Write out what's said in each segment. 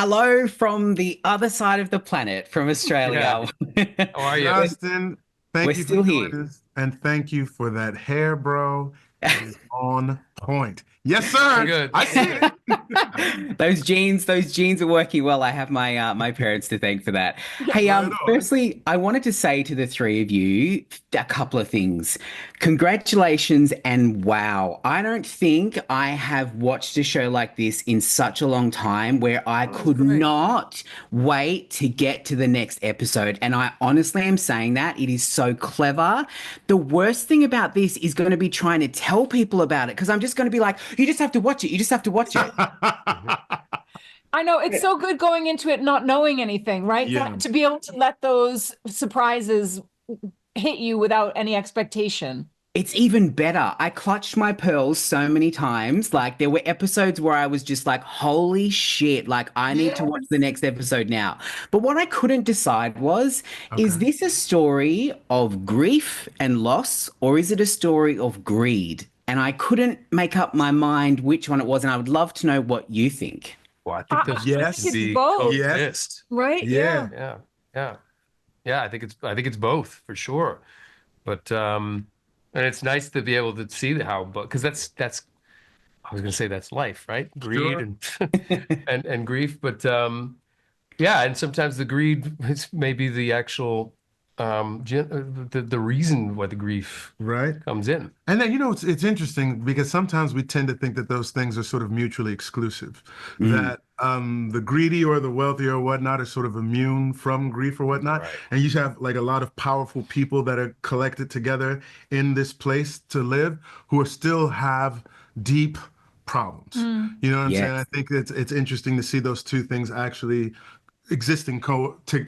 Hello from the other side of the planet, from Yeah. Australia. How are you? Justin, We're thank you for still here. joining us, and thank you for that hair, bro. It is on point. Yes, sir. Good. I see it. Those genes are working well. I have my parents to thank for that. Hey, Right on. firstly, I wanted to say to the three of you a couple of things. Congratulations and wow. I don't think I have watched a show like this in such a long time where I Oh, that's could great. not wait to get to the next episode. And I honestly am saying that it is so clever. The worst thing about this is going to be trying to tell people about it because I'm just going to be like, you just have to watch it. You just have to watch it. Mhm. I know it's so good going into it not knowing anything, right? Yeah. To be able to let those surprises hit you without any expectation. It's even better. I clutched my pearls so many times. Like there were episodes where I was just like, holy shit, like I need to watch the next episode now. But what I couldn't decide was, is Okay. this a story of grief and loss, or is it a story of greed? And I couldn't make up my mind which one it was, and I would love to know what you think. Well, I think those two Yes. can It's be both. Yes. coexist. Right? Yeah. Yeah. Yeah. Yeah. I think it's both for sure. But and it's nice to be able to see how, but because that's I was gonna say that's life, right? Greed Sure. and grief. But yeah, and sometimes the greed is maybe the actual the reason why the grief Right. comes in. And then, it's interesting because sometimes we tend to think that those things are sort of mutually exclusive, Mm, that the greedy or the wealthy or whatnot are sort of immune from grief or whatnot. Right. And you have like a lot of powerful people that are collected together in this place to live who are still have deep problems. You know what I'm saying? I yes. think it's interesting to see those two things actually existing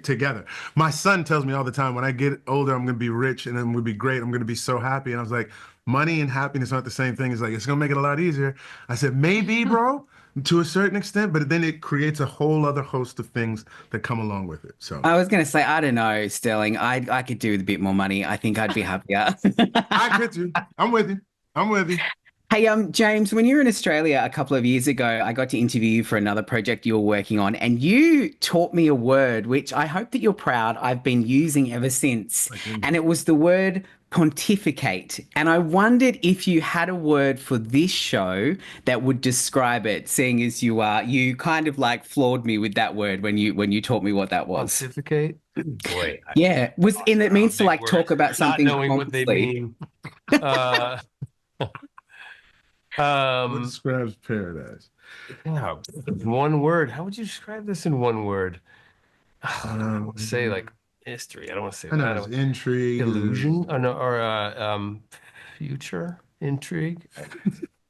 together. My son tells me all the time, when I get older, I'm going to be rich and I'm going to be great. I'm going to be so happy. And I was like, money and happiness aren't the same thing. It's like, it's going to make it a lot easier. I said, maybe, bro, to a certain extent, but then it creates a whole other host of things that come along with it. So I was going to say, I don't know, Sterling. I could do with a bit more money. I think I'd be happier. I could too. I'm with you. I'm with you. Hey, James, when you were in Australia a couple of years ago, I got to interview you for another project you were working on, and you taught me a word which I hope that you're proud I've been using ever since. Like, mm, And it was the word pontificate. And I wondered if you had a word for this show that would describe it, seeing as you kind of like floored me with that word when you taught me what that was. Pontificate. Boy, Yeah, was tossing and it around means to big like talk words, about not something knowing what they pompously. mean. Uh, what um, describes paradise? yeah, one word. How would you describe this in one word? I don't want to say Um, like mystery. I don't want to say I know that. I there's don't, intrigue, illusion. Oh no, or future intrigue.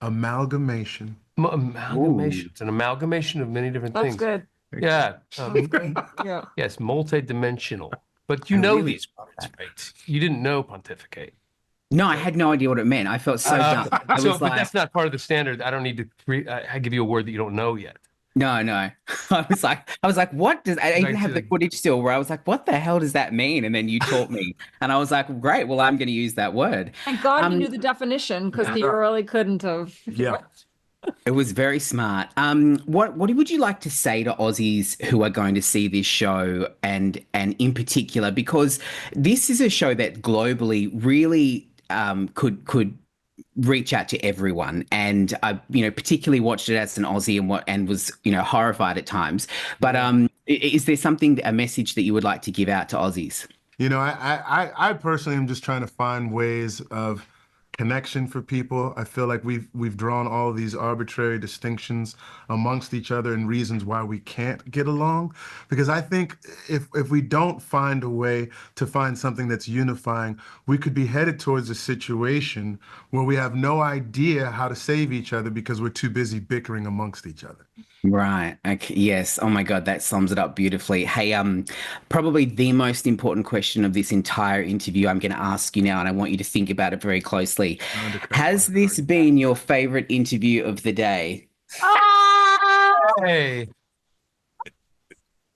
amalgamation. Ooh. Amalgamation. It's an amalgamation of many different That's things. good. Yeah. That's good. Yeah. Yes, multi-dimensional. But I you know really these love words, that. right? You didn't know pontificate. No, I So, had no idea what it meant. I felt so dumb. I was but like, that's not part of the standard. I don't need to I give you a word that you don't know yet. no, no. I was like, what does I even Like, have the footage still where I was like, what the hell does that mean? And then you taught me. And I was like, great, well, I'm gonna use that word. Thank God you Um, knew the definition because he Yeah. really couldn't have. Yeah. it was very smart. What would you like to say to Aussies who are going to see this show and in particular, because this is a show that globally really could reach out to everyone. And I, particularly watched it as an Aussie and was, horrified at times. But Yeah. is there a message that you would like to give out to Aussies? I personally am just trying to find ways of connection for people. I feel like we've drawn all these arbitrary distinctions amongst each other and reasons why we can't get along. Because I think if we don't find a way to find something that's unifying, we could be headed towards a situation where we have no idea how to save each other because we're too busy bickering amongst each other. Right. Okay. Yes. Oh my God, that sums it up beautifully. Hey, probably the most important question of this entire interview I'm going to ask you now, and I want you to think about it very closely. Has this been your favorite interview of the day? Ah, Hey,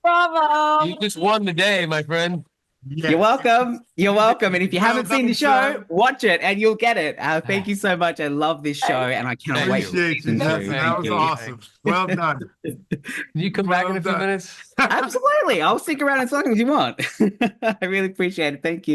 bravo. you just won the day, my friend. You're welcome. You're welcome. And if you Well haven't seen the done, show, sir. watch it and you'll get it. Thank you so much. I love this show and I cannot Thank wait you. for Appreciate you, season Justin. two. That Thank was you. awesome. Well done. Can you come back in a few Well done. minutes? Absolutely. I'll stick around as long as you want. I really appreciate it. Thank you.